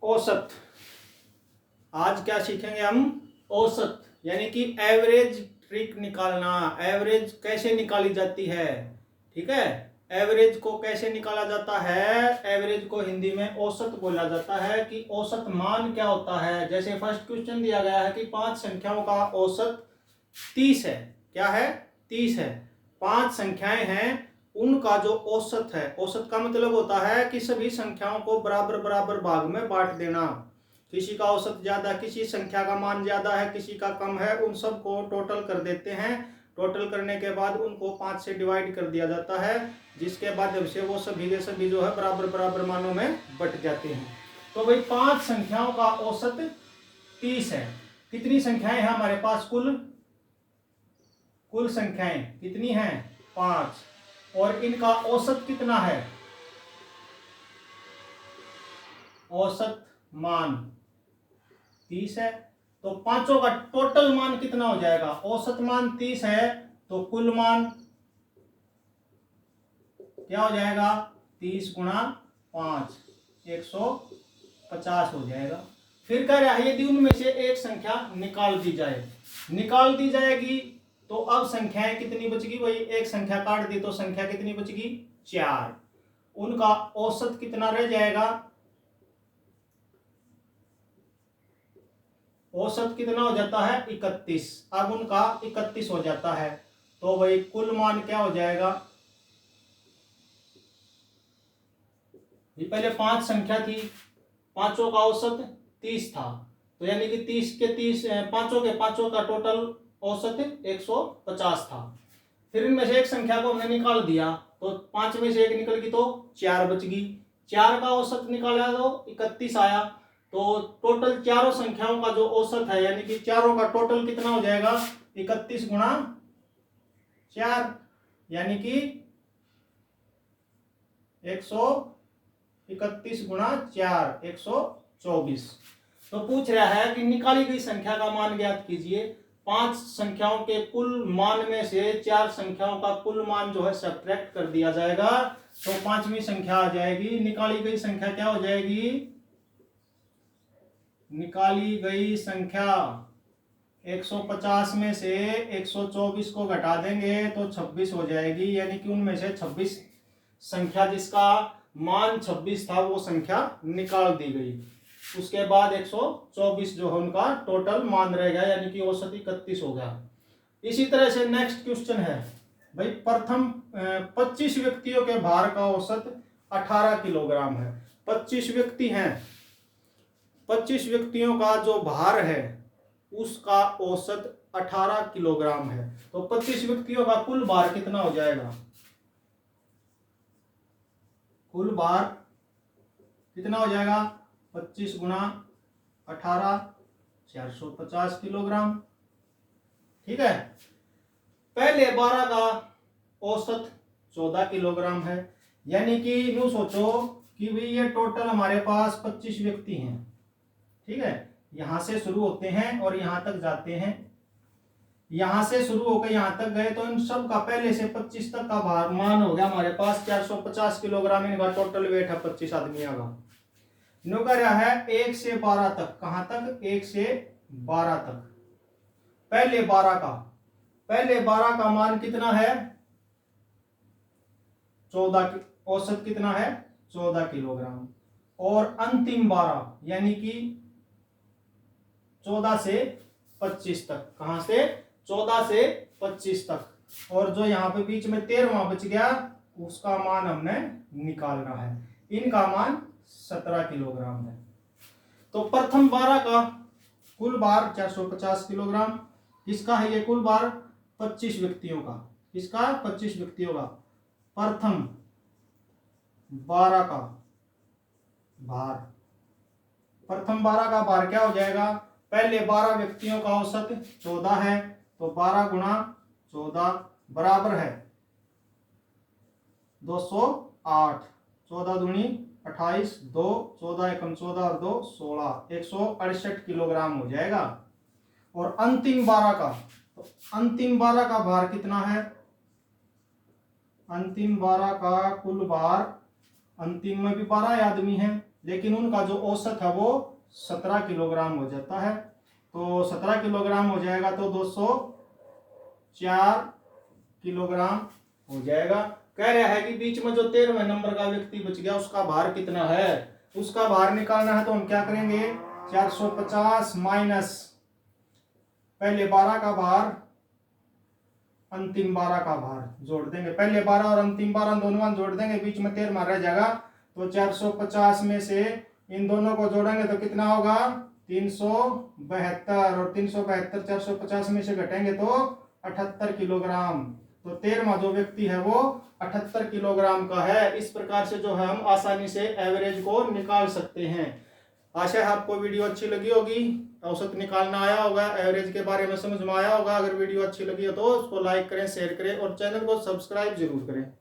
औसत। आज क्या सीखेंगे हम? औसत, यानी कि एवरेज ट्रिक निकालना। एवरेज कैसे निकाली जाती है, ठीक है। एवरेज को कैसे निकाला जाता है? एवरेज को हिंदी में औसत बोला जाता है कि औसत मान क्या होता है। जैसे फर्स्ट क्वेश्चन दिया गया है कि 5 संख्याओं का औसत 30 है। क्या है? 30 है। 5 संख्याएं हैं, उनका जो औसत है, औसत का मतलब होता है कि सभी संख्याओं को बराबर बराबर भाग में बांट देना। किसी का औसत ज्यादा, किसी संख्या का मान ज्यादा है, किसी का कम है, उन सब को टोटल कर देते हैं। टोटल करने के बाद उनको 5 से डिवाइड कर दिया जाता है, जिसके बाद से वो सभी के सभी जो है बराबर बराबर मानों में बट जाते हैं। तो भाई 5 संख्याओं का औसत 30 है। कितनी संख्याएं हैं हमारे पास? कुल संख्याएं कितनी हैं? 5। और इनका औसत कितना है? औसत मान 30 है। तो पांचों का टोटल मान कितना हो जाएगा? औसत मान 30 है, तो कुल मान क्या हो जाएगा? 30 गुणा 5, 150 हो जाएगा। फिर कह रहा है यदि उनमें से एक संख्या निकाल दी जाए, निकाल दी जाएगी, तो अब संख्याएं कितनी बचेगी? वही एक संख्या काट दी तो संख्या कितनी बचेगी? 4। उनका औसत कितना रह जाएगा? औसत कितना हो जाता है? 31। अब उनका 31 हो जाता है, तो भाई कुल मान क्या हो जाएगा? ये पहले 5 संख्या थी, पांचों का औसत 30 था, तो यानी कि 30 के 30 पांचों का टोटल औसत 150 था। फिर इनमें से एक संख्या को हमने निकाल दिया, तो 5 में से एक निकल गई तो 4 बच गई। 4 का औसत निकाला तो 31 आया। तो टोटल चारों संख्याओं का जो औसत है, यानी कि चारों का टोटल कितना हो जाएगा? 31 गुणा 4, यानी कि 131 गुणा 4, 124। तो पूछ रहा है कि निकाली गई संख्या का मान ज्ञात कीजिए। 5 संख्याओं के कुल मान में से 4 संख्याओं का कुल मान जो है सब्ट्रैक्ट कर दिया जाएगा, तो 5वीं संख्या आ जाएगी। निकाली गई संख्या क्या हो जाएगी? निकाली गई संख्या 150 में से 124 को घटा देंगे तो 26 हो जाएगी, यानी कि उनमें से 26 संख्या जिसका मान 26 था वो संख्या निकाल दी गई। उसके बाद 124 जो है उनका टोटल मान रहेगा, यानी कि औसत 31 होगा। इसी तरह से नेक्स्ट क्वेश्चन है भाई, प्रथम 25 व्यक्तियों के भार का औसत 18 किलोग्राम है। 25 व्यक्ति हैं, 25 व्यक्तियों का जो भार है उसका औसत 18 किलोग्राम है। तो 25 व्यक्तियों का कुल भार कितना हो जाएगा? कुल भार कितना हो जाएगा? 25 गुणा 18, 450 किलोग्राम। ठीक है। पहले 12 का औसत 14 किलोग्राम है, यानी कि यूं सोचो कि भाई ये टोटल हमारे पास 25 व्यक्ति हैं, ठीक है। यहां से शुरू होते हैं और यहां तक जाते हैं, यहां से शुरू होकर यहां तक गए, तो इन सब का पहले से 25 तक का भार मान हो गया हमारे पास 450 किलोग्राम। इनका टोटल वेट है 25 आदमियों का। नो कह रहा है 1 से 12 तक। कहां तक? 1 से 12 तक। पहले 12 का मान कितना है? 14। औसत कितना है? 14 किलोग्राम। और अंतिम 12 यानी कि 14 से 25 तक। कहां से? 14 से 25 तक। और जो यहां पे बीच में 13वां बच गया, उसका मान हमने निकालना है। इनका मान 17 किलोग्राम है। तो प्रथम 12 का कुल भार 450 किलोग्राम। किसका है ये कुल भार? 25 व्यक्तियों का। किसका? 25 व्यक्तियों का। प्रथम 12 का भार, प्रथम 12 का भार क्या हो जाएगा? पहले 12 व्यक्तियों का औसत 14 है, तो 12 गुणा 14 बराबर है 208। 14 दूनी 28, 2 14 एकम 14 और 2 16, 168 किलोग्राम हो जाएगा। और अंतिम 12 का, तो अंतिम 12 का भार कितना है? अंतिम 12 का कुल भार, अंतिम में भी 12 आदमी है, लेकिन उनका जो औसत है वो 17 किलोग्राम हो जाता है। तो 17 किलोग्राम हो जाएगा तो 204 किलोग्राम हो जाएगा। कह रहा है कि बीच में जो 13वें नंबर का व्यक्ति बच गया उसका भार कितना है, उसका भार निकालना है। तो हम क्या करेंगे, 450 माइनस पहले 12 का भार अंतिम 12 का भार जोड़ देंगे। पहले 12 और अंतिम 12 दोनों जोड़ देंगे, बीच में 13 रह जाएगा। तो 450 में से इन दोनों को जोड़ेंगे तो कितना होगा, 372, और 372 450 में से घटेंगे तो 78 किलोग्राम। तो 13वां जो व्यक्ति है वो 78 किलोग्राम का है। इस प्रकार से जो है हम आसानी से एवरेज को निकाल सकते हैं। आशा है आपको वीडियो अच्छी लगी होगी, औसत निकालना आया होगा, एवरेज के बारे में समझ में आया होगा। अगर वीडियो अच्छी लगी हो तो उसको लाइक करें, शेयर करें और चैनल को सब्सक्राइब जरूर करें।